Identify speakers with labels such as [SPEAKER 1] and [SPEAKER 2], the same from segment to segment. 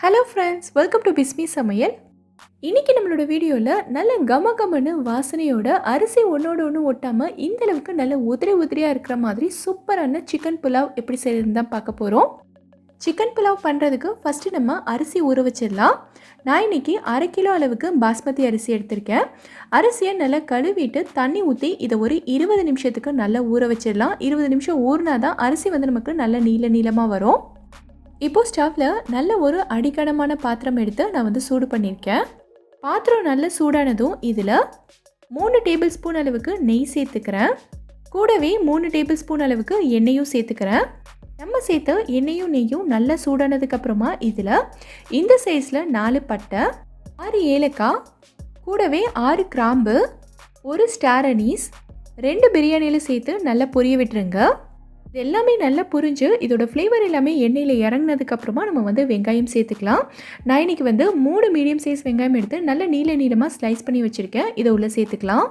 [SPEAKER 1] Hello friends, welcome to Bismi சமையல். இன்றைக்கி நம்மளோட வீடியோவில் நல்ல கமகமன்னு வாசனையோட அரிசி ஒன்றோடு ஒன்று ஒட்டாமல் இந்த அளவுக்கு நல்ல உதிரி உதிரியாக இருக்கிற மாதிரி சூப்பரான சிக்கன் புலாவ் எப்படி செய்யறதுன்னு தான் பார்க்க போகிறோம். சிக்கன் புலாவ் பண்ணுறதுக்கு ஃபஸ்ட்டு நம்ம அரிசி ஊற வச்சிடலாம். நான் இன்றைக்கி 1/2 கிலோ அளவுக்கு பாஸ்மதி அரிசி எடுத்திருக்கேன். அரிசியை நல்லா கழுவிட்டு தண்ணி ஊற்றி இதை ஒரு 20 நிமிஷத்துக்கு நல்லா ஊற வச்சிடலாம். 20 நிமிஷம் ஊறினா தான் அரிசி நமக்கு நல்ல நீளமாக வரும். இப்போது ஸ்டவ்வில் நல்ல ஒரு அடிக்கனமான பாத்திரம் எடுத்து நான் சூடு பண்ணியிருக்கேன். பாத்திரம் நல்ல சூடானதும் இதில் 3 டேபிள் ஸ்பூன் அளவுக்கு நெய் சேர்த்துக்கிறேன். கூடவே 3 டேபிள் ஸ்பூன் அளவுக்கு எண்ணெயும் சேர்த்துக்கிறேன். நம்ம சேர்த்து எண்ணெயும் நெய்யும் நல்லா சூடானதுக்கப்புறமா இதில் இந்த சைஸில் 4 பட்டை, 6 ஏலக்காய், கூடவே 6 கிராம்பு, 1 ஸ்டார் அனீஸ், 2 பிரியாணியில் சேர்த்து நல்லா பொரிய விட்டுருங்க. இது எல்லாமே நல்லா புரிஞ்சு இதோட ஃப்ளேவர் எல்லாமே எண்ணெயில் இறங்கினதுக்கப்புறமா நம்ம வெங்காயம் சேர்த்துக்கலாம். நான் இன்றைக்கி 3 மீடியம் சைஸ் வெங்காயம் எடுத்து நல்லா நீளமாக ஸ்லைஸ் பண்ணி வச்சுருக்கேன். இதை உள்ளே சேர்த்துக்கலாம்.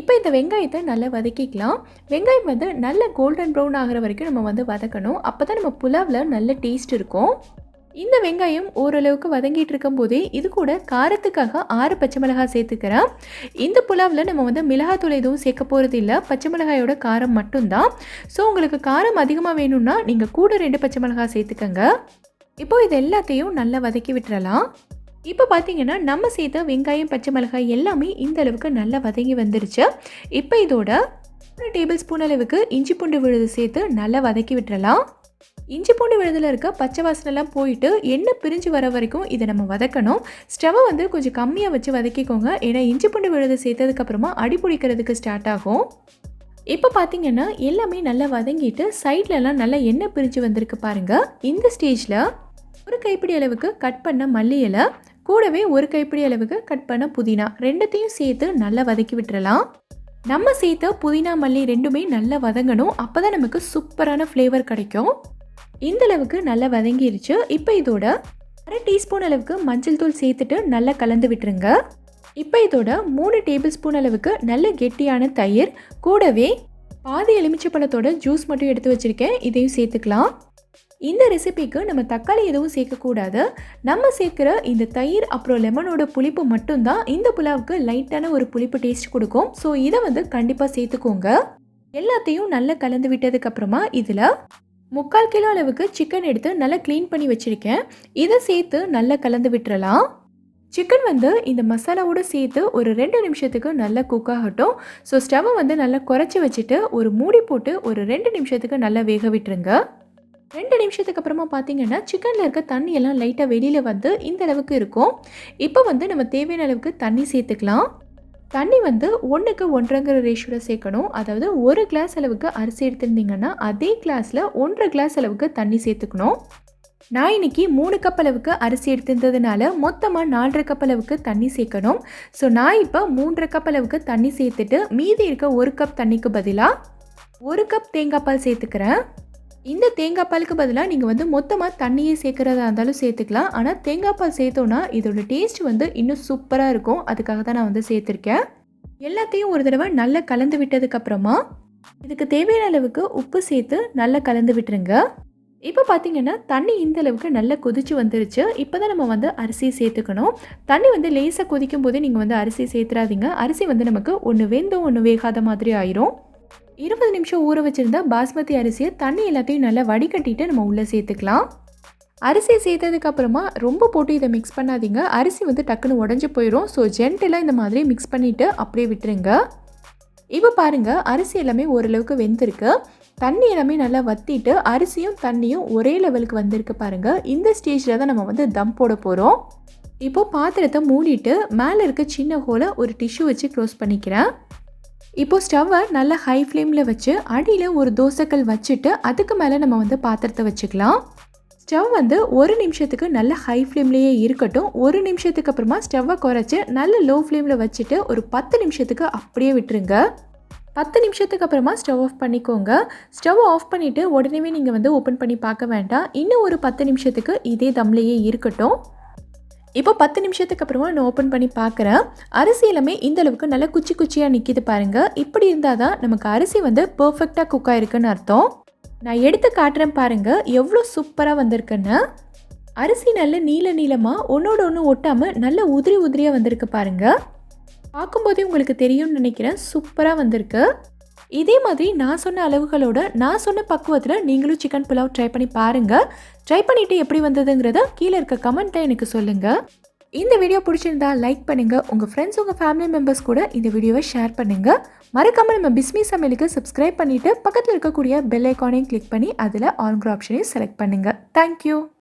[SPEAKER 1] இப்போ இந்த வெங்காயத்தை நல்லா வதக்கிக்கலாம். வெங்காயம் நல்ல கோல்டன் ப்ரௌன் ஆகிற வரைக்கும் நம்ம வதக்கணும். அப்போ தான் நம்ம புலாவில் நல்ல டேஸ்ட் இருக்கும். இந்த வெங்காயம் ஓரளவுக்கு வதங்கிட்டு இருக்கும் போதே இது கூட காரத்துக்காக 6 பச்சை மிளகாய் சேர்த்துக்கிறேன். இந்த புலாவில் நம்ம மிளகாத்தூள் எதுவும் சேர்க்க போகிறது இல்லை, பச்சை மிளகாயோட காரம் மட்டும்தான். ஸோ உங்களுக்கு காரம் அதிகமாக வேணும்னா நீங்கள் கூட 2 பச்சை மிளகாய் சேர்த்துக்கங்க. இப்போது இது எல்லாத்தையும் நல்லா வதக்கி விட்டுறலாம். இப்போ பார்த்தீங்கன்னா நம்ம சேர்த்த வெங்காயம் பச்சை மிளகாய் எல்லாமே இந்த அளவுக்கு நல்லா வதங்கி வந்துருச்சு. இப்போ இதோட 1 டேபிள் ஸ்பூன் அளவுக்கு இஞ்சி பூண்டு விழுது சேர்த்து நல்லா வதக்கி விட்டுறலாம். இஞ்சி பூண்டு விழுதில் இருக்க பச்சை வாசனைலாம் போயிட்டு எண்ணெய் பிரிஞ்சு வர வரைக்கும் இதை நம்ம வதக்கணும். ஸ்டவ்வை கொஞ்சம் கம்மியாக வச்சு வதக்கிக்கோங்க. ஏன்னா இஞ்சி பூண்டு விழுது சேர்த்ததுக்கப்புறமா அடி பிடிக்கிறதுக்கு ஸ்டார்ட் ஆகும். இப்போ பார்த்தீங்கன்னா எல்லாமே நல்லா வதங்கிட்டு சைட்லலாம் நல்லா எண்ணெய் பிரிஞ்சு வந்திருக்கு பாருங்கள். இந்த ஸ்டேஜில் 1 கைப்பிடி அளவுக்கு கட் பண்ண மல்லி இலை, கூடவே 1 கைப்பிடி அளவுக்கு கட் பண்ண புதினா ரெண்டுத்தையும் சேர்த்து நல்லா வதக்கி விட்டுறலாம். நம்ம சேர்த்த புதினா மல்லி ரெண்டுமே நல்லா வதங்கணும். அப்போ தான் நமக்கு சூப்பரான ஃப்ளேவர் கிடைக்கும். இந்த அளவுக்கு நல்லா வதங்கிருச்சு. இப்போ இதோட 1/2 டீஸ்பூன் அளவுக்கு மஞ்சள் தூள் சேர்த்துட்டு நல்லா கலந்து விட்டுருங்க. இப்போ இதோட 3 டேபிள் ஸ்பூன் அளவுக்கு நல்ல கெட்டியான தயிர், கூடவே பாதி எலுமிச்சை பழத்தோட ஜூஸ் மட்டும் எடுத்து வச்சுருக்கேன். இதையும் சேர்த்துக்கலாம். இந்த ரெசிபிக்கு நம்ம தக்காளி எதுவும் சேர்க்கக்கூடாது. நம்ம சேர்க்குற இந்த தயிர் அப்புறம் லெமனோட புளிப்பு மட்டும்தான் இந்த புலாவுக்கு லைட்டான ஒரு புளிப்பு டேஸ்ட் கொடுக்கும். ஸோ இதை கண்டிப்பாக சேர்த்துக்கோங்க. எல்லாத்தையும் நல்லா கலந்து விட்டதுக்கப்புறமா இதில் 3/4 கிலோ அளவுக்கு சிக்கன் எடுத்து நல்லா க்ளீன் பண்ணி வச்சுருக்கேன். இதை சேர்த்து நல்லா கலந்து விட்டுறலாம். சிக்கன் இந்த மசாலாவோடு சேர்த்து ஒரு 2 நிமிஷத்துக்கு நல்லா குக் ஆகட்டும். ஸோ ஸ்டவ்வை நல்லா குறைச்சி வச்சுட்டு ஒரு மூடி போட்டு ஒரு 2 நிமிஷத்துக்கு நல்லா வேக விட்டுருங்க. 2 நிமிஷத்துக்கு அப்புறமா பார்த்தீங்கன்னா சிக்கனில் இருக்க தண்ணி எல்லாம் லைட்டாக வெளியில் இந்த அளவுக்கு இருக்கும். இப்போ நம்ம தேவையான அளவுக்கு தண்ணி சேர்த்துக்கலாம். தண்ணி 1க்கு 1.5 ரேஷியோவில் சேர்க்கணும். அதாவது 1 கிளாஸ் அளவுக்கு அரிசி எடுத்திருந்தீங்கன்னா அதே கிளாஸில் 1.5 கிளாஸ் அளவுக்கு தண்ணி சேர்த்துக்கணும். நான் இன்றைக்கி 3 கப் அளவுக்கு அரிசி எடுத்திருந்ததுனால மொத்தமாக 4.5 கப் அளவுக்கு தண்ணி சேர்க்கணும். ஸோ நான் இப்போ 3.5 கப் அளவுக்கு தண்ணி சேர்த்துட்டு மீதி இருக்க 1 கப் தண்ணிக்கு பதிலாக 1 கப் தேங்காய் பால் சேர்த்துக்கிறேன். இந்த தேங்காய் பாலுக்கு பதிலாக நீங்கள் மொத்தமாக தண்ணியே சேர்க்குறதா இருந்தாலும் சேர்த்துக்கலாம். ஆனால் தேங்காய் பால் சேர்த்தோன்னா இதோட டேஸ்ட் இன்னும் சூப்பராக இருக்கும். அதுக்காக தான் நான் சேர்த்துருக்கேன். எல்லாத்தையும் ஒரு தடவை நல்லா கலந்து விட்டதுக்கப்புறமா இதுக்கு தேவையான அளவுக்கு உப்பு சேர்த்து நல்லா கலந்து விட்டுருங்க. இப்போ பார்த்தீங்கன்னா தண்ணி இந்த அளவுக்கு நல்லா கொதிச்சு வந்துருச்சு. இப்போ தான் நம்ம அரிசி சேர்த்துக்கணும். தண்ணி லேசாக கொதிக்கும் போதே நீங்கள் அரிசி சேர்த்துறாதீங்க. அரிசி நமக்கு ஒன்று வெந்தும் ஒன்று வேகாத மாதிரி ஆயிரும். 20 நிமிஷம் ஊற வச்சுருந்தா பாஸ்மதி அரிசியை தண்ணி எல்லாத்தையும் நல்லா வடிகட்டிட்டு நம்ம உள்ளே சேர்த்துக்கலாம். அரிசி சேர்த்ததுக்கப்புறமா ரொம்ப போட்டு இதை மிக்ஸ் பண்ணாதீங்க. அரிசி டக்குன்னு உடஞ்சி போயிடும். ஸோ ஜென்டலாக இந்த மாதிரி மிக்ஸ் பண்ணிவிட்டு அப்படியே விட்டுருங்க. இப்போ பாருங்கள் அரிசி எல்லாமே ஓரளவுக்கு வெந்திருக்கு. தண்ணி எல்லாமே நல்லா வற்றிட்டு அரிசியும் தண்ணியும் ஒரே லெவலுக்கு வந்திருக்கு பாருங்கள். இந்த ஸ்டேஜில் தான் நம்ம தம் போட போகிறோம். இப்போது பாத்திரத்தை மூடிட்டு மேலே இருக்க சின்ன ஹோலை ஒரு டிஷ்யூ வச்சு க்ளோஸ் பண்ணிக்கிறேன். இப்போது ஸ்டவ்வை நல்லா ஹை ஃப்ளேமில் வச்சு அடியில் ஒரு தோசைக்கல் வச்சுட்டு அதுக்கு மேலே நம்ம பாத்திரத்தை வச்சுக்கலாம். ஸ்டவ் 1 நிமிஷத்துக்கு நல்ல ஹை ஃப்ளேம்லேயே இருக்கட்டும். 1 நிமிஷத்துக்கு அப்புறமா ஸ்டவ்வை குறைச்சி நல்ல லோ ஃப்ளேமில் வச்சுட்டு ஒரு 10 நிமிஷத்துக்கு அப்படியே விட்டுருங்க. 10 நிமிஷத்துக்கு அப்புறமா ஸ்டவ் ஆஃப் பண்ணிக்கோங்க. ஸ்டவ் ஆஃப் பண்ணிவிட்டு உடனே நீங்கள் ஓப்பன் பண்ணி பார்க்க வேண்டாம். இன்னும் ஒரு 10 நிமிஷத்துக்கு இதே தம்லேயே இருக்கட்டும். இப்போ 10 நிமிஷத்துக்கு அப்புறமா நான் ஓப்பன் பண்ணி பார்க்குறேன். அரிசி எல்லாமே இந்த அளவுக்கு நல்லா குச்சி குச்சியாக நிற்கிது பாருங்கள். இப்படி இருந்தால் தான் நமக்கு அரிசி பர்ஃபெக்டாக குக் ஆகிருக்குன்னு அர்த்தம். நான் எடுத்து காட்டுறேன் பாருங்கள் எவ்வளோ சூப்பராக வந்திருக்குன்னு. அரிசி நல்ல நீல நீளமாக ஒன்றோட ஒன்று ஒட்டாமல் நல்ல உதிரி உதிரியாக வந்திருக்கு பாருங்கள். பார்க்கும்போதே உங்களுக்கு தெரியும்னு நினைக்கிறேன். சூப்பராக வந்திருக்கு. இதே மாதிரி நான் சொன்ன அளவுகளோட நான் சொன்ன பக்குவத்தில் நீங்களும் சிக்கன் புலாவ் ட்ரை பண்ணி பாருங்கள். ட்ரை பண்ணிவிட்டு எப்படி வந்ததுங்கிறத கீழே இருக்க கமெண்ட்டில் எனக்கு சொல்லுங்கள். இந்த வீடியோ பிடிச்சிருந்தா லைக் பண்ணுங்கள். உங்கள் ஃப்ரெண்ட்ஸ் உங்கள் ஃபேமிலி மெம்பர்ஸ் கூட இந்த வீடியோவை ஷேர் பண்ணுங்கள். மறக்காமல் நம்ம பிஸ்மி சமையலுக்கு சப்ஸ்கிரைப் பண்ணிவிட்டு பக்கத்தில் இருக்கக்கூடிய பெல் ஐக்கானையும் கிளிக் பண்ணி அதில் ஆல்ங்கிற ஆப்ஷனையும் செலக்ட் பண்ணுங்கள். தேங்க்யூ.